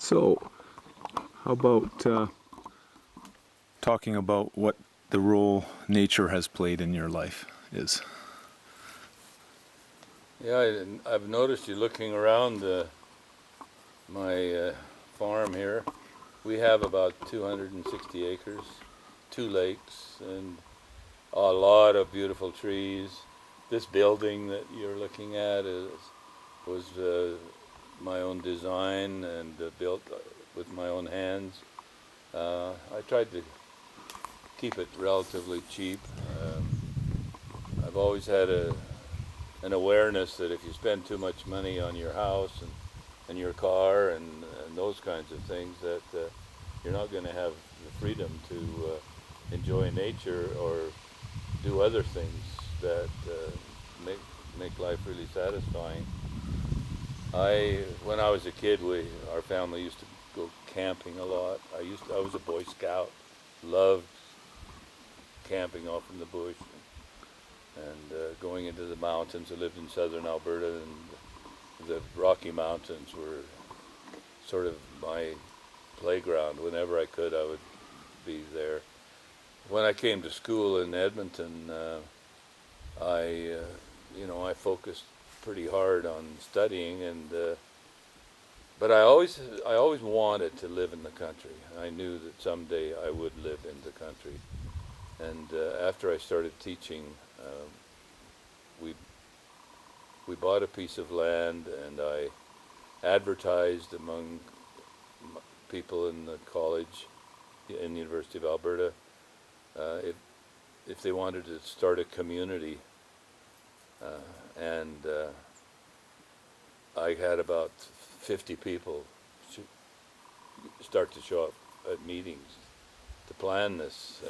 So, how about talking about what the role nature has played in your life is? Yeah, I've noticed you looking around my farm here. We have about 260 acres, 2 lakes, and a lot of beautiful trees. This building that you're looking at was my own design and built with my own hands. I tried to keep it relatively cheap. I've always had an awareness that if you spend too much money on your house and your car and those kinds of things, that you're not going to have the freedom to enjoy nature or do other things that make life really satisfying. When I was a kid, our family used to go camping a lot. I was a Boy Scout, loved camping off in the bush and going into the mountains. I lived in southern Alberta, and the Rocky Mountains were sort of my playground. Whenever I could, I would be there. When I came to school in Edmonton, I focused pretty hard on studying, but I always wanted to live in the country. I knew that someday I would live in the country. And after I started teaching, we we bought a piece of land, and I advertised among people in the college, in the University of Alberta, uh, if if they wanted to start a community, and I had about 50 people start to show up at meetings to plan this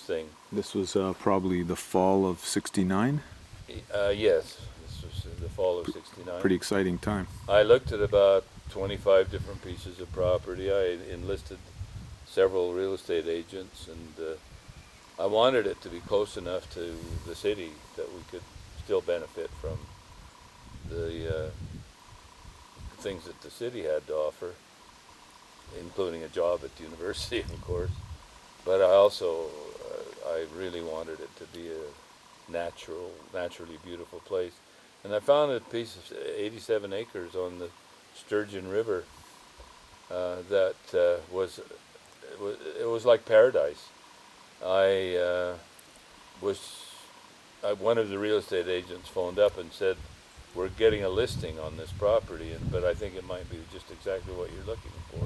thing. This was probably the fall of '69. Yes, this was the fall of '69. Pretty exciting time. I looked at about 25 different pieces of property. I enlisted several real estate agents, and I wanted it to be close enough to the city that we could still benefit from the things that the city had to offer, including a job at the university, of course. But I really wanted it to be a naturally beautiful place. And I found a piece of 87 acres on the Sturgeon River that was like paradise. I was one of the real estate agents phoned up and said, "We're getting a listing on this property, but I think it might be just exactly what you're looking for."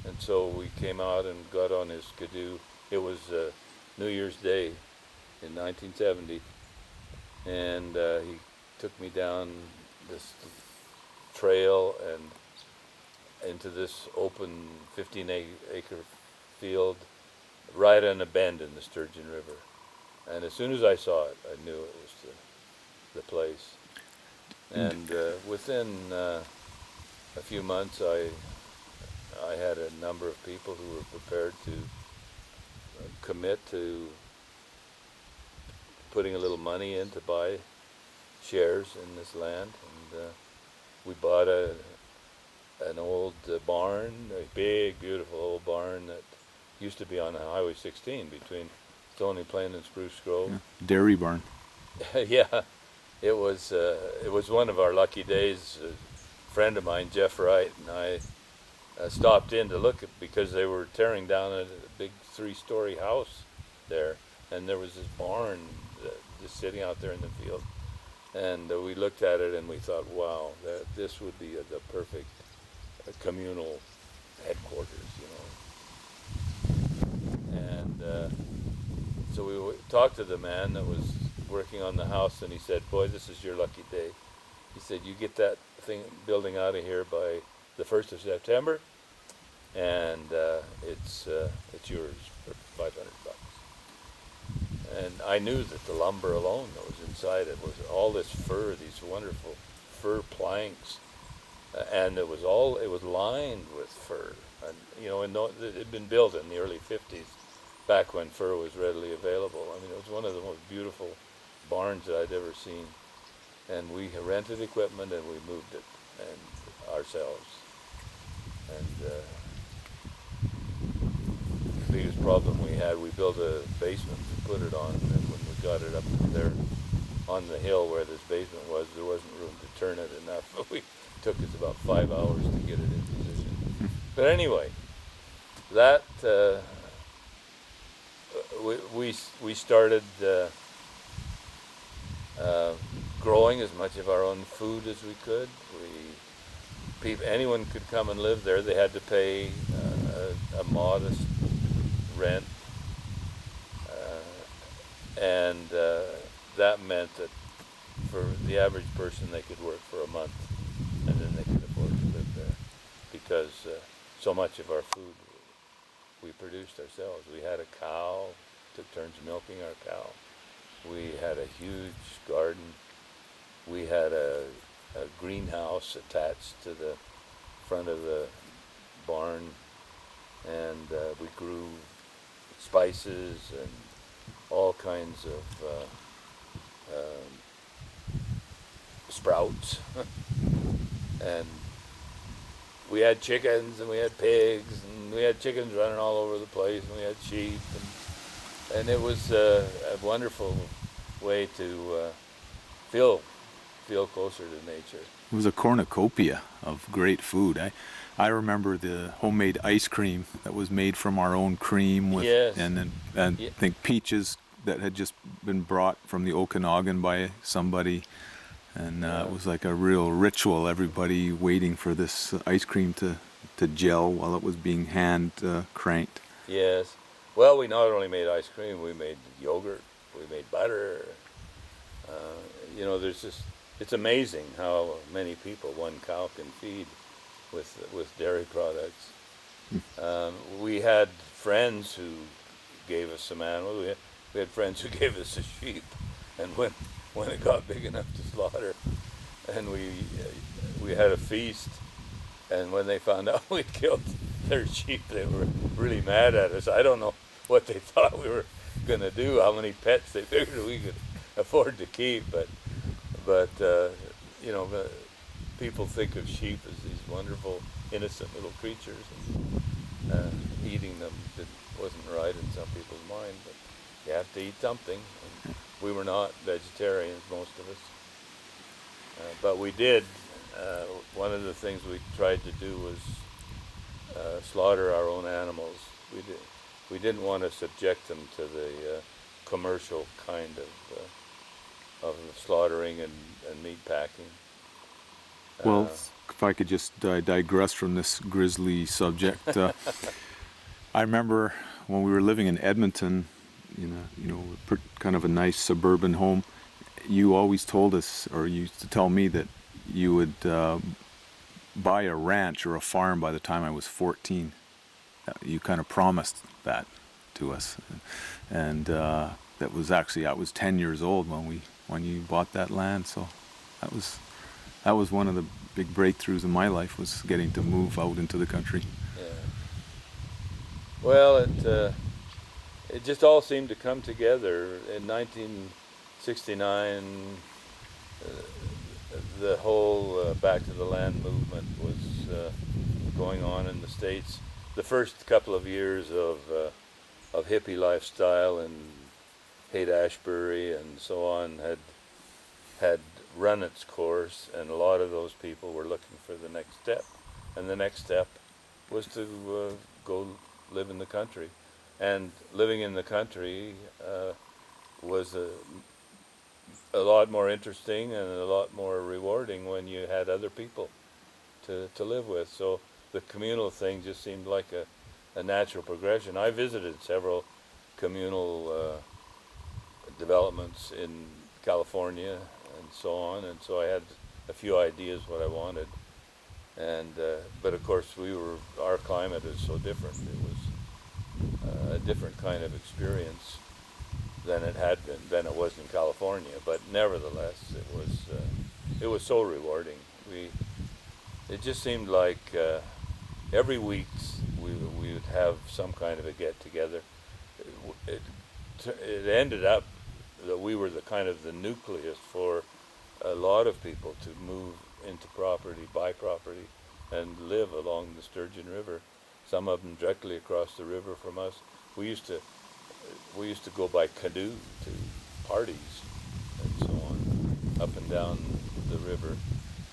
And so we came out and got on his Skidoo. It was New Year's Day in 1970, and he took me down this trail and into this open 15-acre field right on a bend in the Sturgeon River. And as soon as I saw it, I knew it was the place. And within a few months, I had a number of people who were prepared to commit to putting a little money in to buy shares in this land. And we bought an old barn, a big, beautiful old barn that used to be on Highway 16 between Stony Plain and Spruce Grove. Yeah. Dairy barn. Yeah, it was one of our lucky days. A friend of mine, Jeff Wright, and I stopped in to look at, because they were tearing down a big 3-story house there, and there was this barn just sitting out there in the field. And we looked at it and we thought, wow, this would be the perfect communal headquarters, And so we talked to the man that was working on the house, and he said, "Boy, this is your lucky day." He said, "You get that building out of here by the 1st of September, and it's yours for $500." And I knew that the lumber alone that was inside it was all this fir, these wonderful fir planks, and it was lined with fir, and it had been built in the early '50s, back when fir was readily available. I mean, it was one of the most beautiful barns that I'd ever seen. And we rented equipment and we moved it and ourselves. And the biggest problem we had, we built a basement to put it on, and when we got it up there on the hill where this basement was, there wasn't room to turn it enough. We took us about 5 hours to get it in position. But anyway, that we started growing as much of our own food as we could. Anyone could come and live there. They had to pay a modest rent, and that meant that for the average person, they could work for a month, and then they could afford to live there, because so much of our food we produced ourselves. We had a cow, took turns milking our cow. We had a huge garden. We had a greenhouse attached to the front of the barn, and we grew spices and all kinds of sprouts. And we had chickens, and we had pigs, and we had chickens running all over the place, and we had sheep, and it was a wonderful way to feel closer to nature. It was a cornucopia of great food. I remember the homemade ice cream that was made from our own cream with, Yes. and Yeah. I think peaches that had just been brought from the Okanagan by somebody, and it was like a real ritual. Everybody waiting for this ice cream to gel while it was being hand cranked. Yes. Well, we not only made ice cream, we made yogurt, we made butter. There's just, it's amazing how many people one cow can feed with dairy products. We had friends who gave us some animals. We had friends who gave us a sheep, and when it got big enough to slaughter, and we had a feast, and when they found out we'd killed their sheep, they were really mad at us. I don't know what they thought we were going to do, how many pets they figured we could afford to keep, but people think of sheep as these wonderful, innocent little creatures, and eating them wasn't right in some people's mind, but you have to eat something. And we were not vegetarians, most of us, but we did. One of the things we tried to do was slaughter our own animals. We didn't want to subject them to the commercial kind of slaughtering and meat packing. Well, if I could just digress from this grisly subject, I remember when we were living in Edmonton, kind of a nice suburban home. You always told us, or you used to tell me, that you would buy a ranch or a farm by the time I was 14. You kind of promised that to us, and that was actually, I was 10 years old when you bought that land. So that was one of the big breakthroughs in my life, was getting to move out into the country. Yeah. Well, it just all seemed to come together in 1969. The whole Back to the Land movement was going on in the States. The first couple of years of hippie lifestyle in Haight-Ashbury and so on had run its course, and a lot of those people were looking for the next step, and the next step was to go live in the country. And living in the country was a lot more interesting and a lot more rewarding when you had other people to live with. So the communal thing just seemed like a natural progression. I visited several communal developments in California and so on, and so I had a few ideas what I wanted. And but of course our climate is so different. It was a different kind of experience than it was in California. But nevertheless, it was so rewarding. It just seemed like every week we would have some kind of a get together. It ended up that we were the nucleus for a lot of people to move into property, buy property, and live along the Sturgeon River. Some of them directly across the river from us. We used to go by canoe to parties and so on, up and down the river,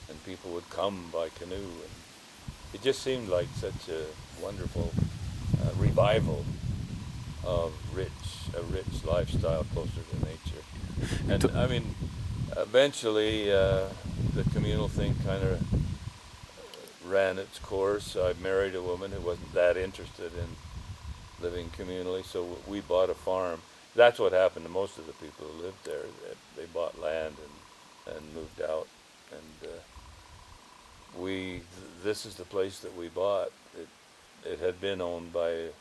and people would come by canoe, and it just seemed like such a wonderful revival of a rich lifestyle closer to nature. And I mean, eventually the communal thing kind of ran its course. I married a woman who wasn't that interested in living communally, so we bought a farm. That's what happened to most of the people who lived there. They bought land and moved out, and this is the place that we bought. It had been owned by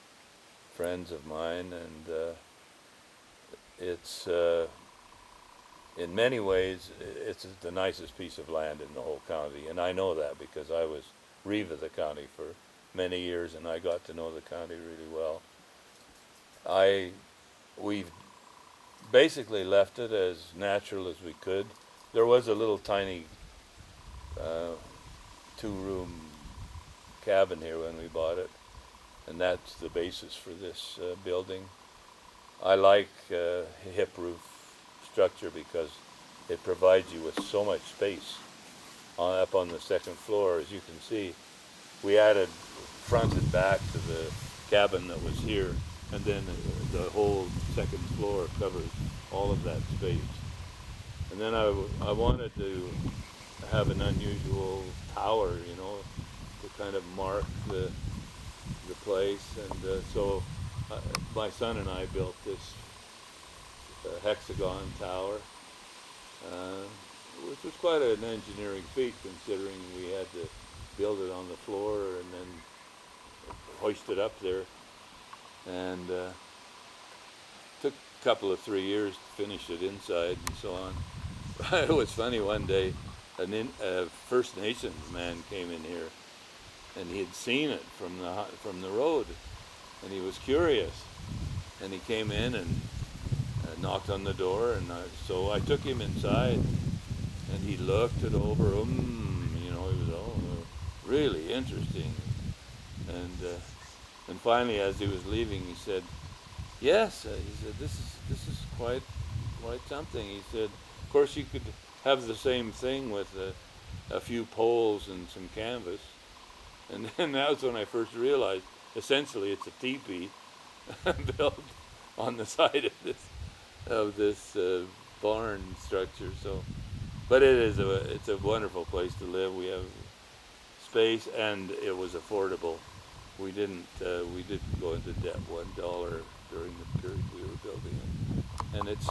friends of mine, and it's in many ways it's the nicest piece of land in the whole county, and I know that because I was reeve of the county for many years, and I got to know the county really well. We've basically left it as natural as we could. There was a little tiny two-room cabin here when we bought it, and that's the basis for this building. I like hip roof structure because it provides you with so much space up on the second floor. As you can see, we added front and back to the cabin that was here, and then the whole second floor covers all of that space. And then I wanted to have an unusual tower, you know, to kind of mark the place, and so my son and I built this hexagon tower, which was quite an engineering feat considering we had to build it on the floor and then hoist it up there, and took a couple of 3 years to finish it inside and so on. It was funny, one day a First Nations man came in here, and he had seen it from the road, and he was curious, and he came in and knocked on the door, and so I took him inside, and he looked it over. You know, he was really interesting, and finally, as he was leaving, he said, "Yes," he said, "This is quite something." He said, "Of course, you could have the same thing with a few poles and some canvas." And then that was when I first realized, essentially, it's a teepee built on the side of this barn structure. So, but it's a wonderful place to live. We have space, and it was affordable. We didn't go into debt $1 during the period we were building it, and it's